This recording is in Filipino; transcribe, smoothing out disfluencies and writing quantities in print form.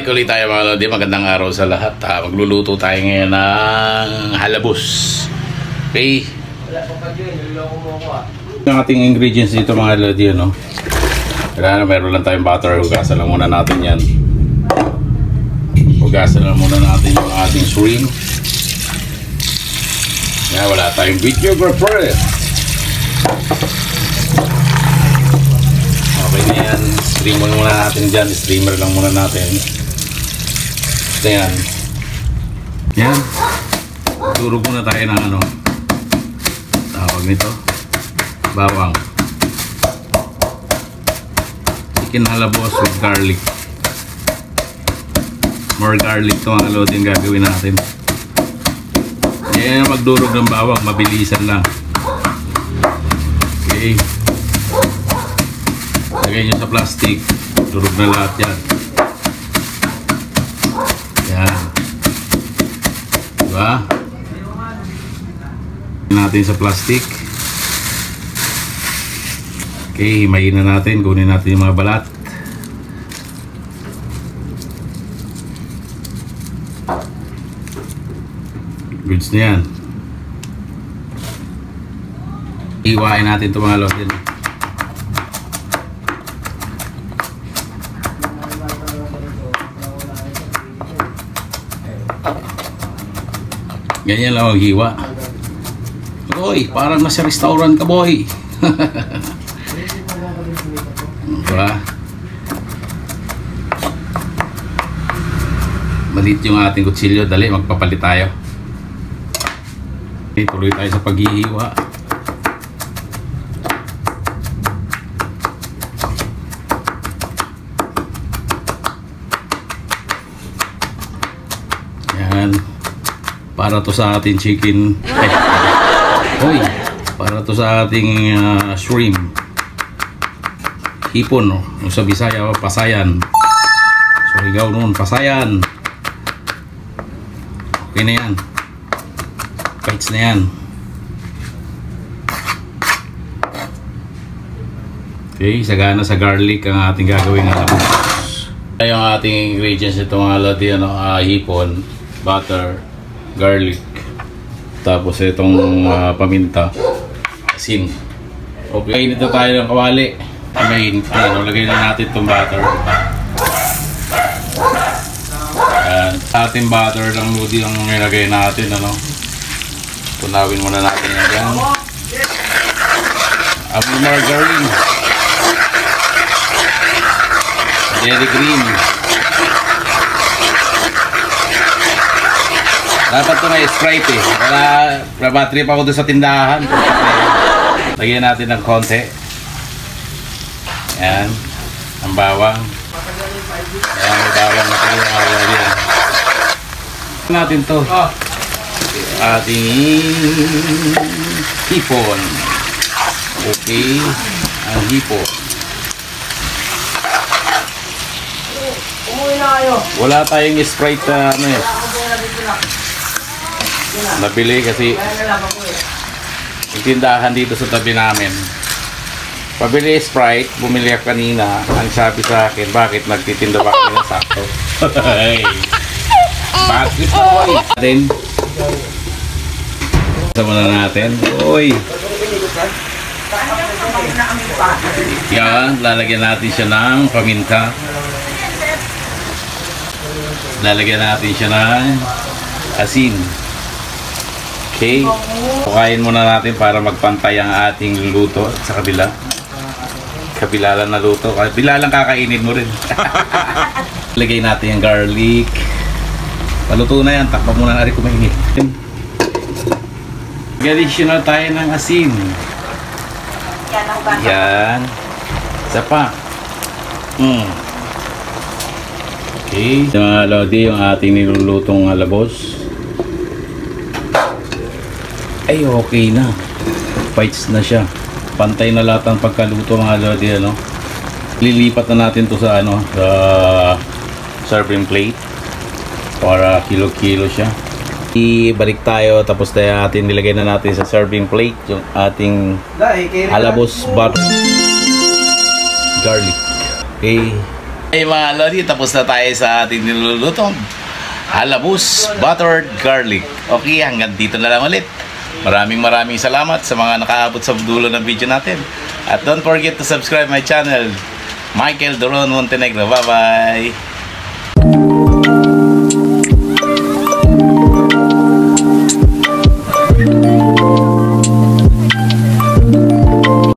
Balik ulit tayo mga lodi, magandang araw sa lahat. Magluluto tayo ngayon ng halabos. Okay? Yung ating ingredients dito mga lodi, no? Kailangan meron lang tayong butter. Hugasan lang muna natin yan. Hugasan lang muna natin yung ating shrimp. Yan, wala tayong videographer. Okay na yan. Streamer muna natin dyan. Streamer lang muna natin. Ito yan. Yan. Durog muna tayo ng ano. Tawag nito. Bawang. Chicken halabos with garlic. More garlic to ang alod yung gagawin natin. Yan. Magdurog ng bawang. Mabilisan lang. Okay. Lagay nyo sa plastic. Durog na lahat yan. Yan. Diba? Lagay natin sa plastic. Okay, himayin na natin. Kunin natin yung mga balat. Goods na yan. Iwain natin ito mga lord yan. Ganyan lang ang hiwa. Boy, parang nasa restaurant ka, boy. Diba? Malit yung ating kutsilyo. Dali, magpapalit tayo. Okay, tuloy tayo sa paghihiwa. Yan. Para to sa ating chicken. Hoy, para to sa ating shrimp. Hipon, no? Yung sa Bisaya, pasayan. Surigao noon, pasayan. Okay na yan. Bites na yan. Okay, sagana sa garlic ang ating gagawin halabos. Yung ating ingredients ito mga lodi, ano, hipon, butter, garlic, tapos itong paminta, asin. Okay, nito tayo ng kawali. Lagay na natin itong butter. Ayan, ating butter lang lodi ang nilagay natin, ano. Tunawin muna natin yan dyan. Apple margarine, jelly cream. Dapat ito na Sprite eh. Wala battery pa ako doon sa tindahan. Lagyan natin ng konti. Ayan. Ang bawang. Ayan, may bawang na tayo. Ayan. Natin to. Ating hipon. Okay. Ang hipon. Wala tayong Sprite ano eh. Nabili kasi yung tindahan dito sa tabi namin. Pabili Sprite, bumili ako kanina. Ang sabi sa akin, bakit nagtitinda ba kami ng sakto? Bakit boy? Then sama na natin. Uy. Yan, lalagyan natin siya ng paminta. Lalagyan natin siya ng asin. Okay. Pukain muna natin para magpantay ang ating luto sa kabila. Kabila lang na luto. Kabila lang kakainin mo rin. Lagay natin yung garlic. Paluto na yan. Takpa muna na rin kumainit. Additional tayo ng asin. Yan. Isa pa. Okay. Mga lodi, yung ating nilulutong halabos. Ay, okay na. Bites na siya. Pantay na lahat ang pagkaluto mga lodi, ano. Lilipat na natin to sa ano, sa serving plate para kilo-kilo siya. Ibalik tayo tapos tayo atin nilagay na natin sa serving plate yung ating halabos butter garlic. Okay. Hey mga Lodi, tapos na tayo sa ating nilulutong halabus buttered garlic. Okay, hanggang dito na lang ulit. Maraming salamat sa mga nakaabot sa dulo ng video natin. At don't forget to subscribe my channel, Michael Doron Montenegro. Bye-bye!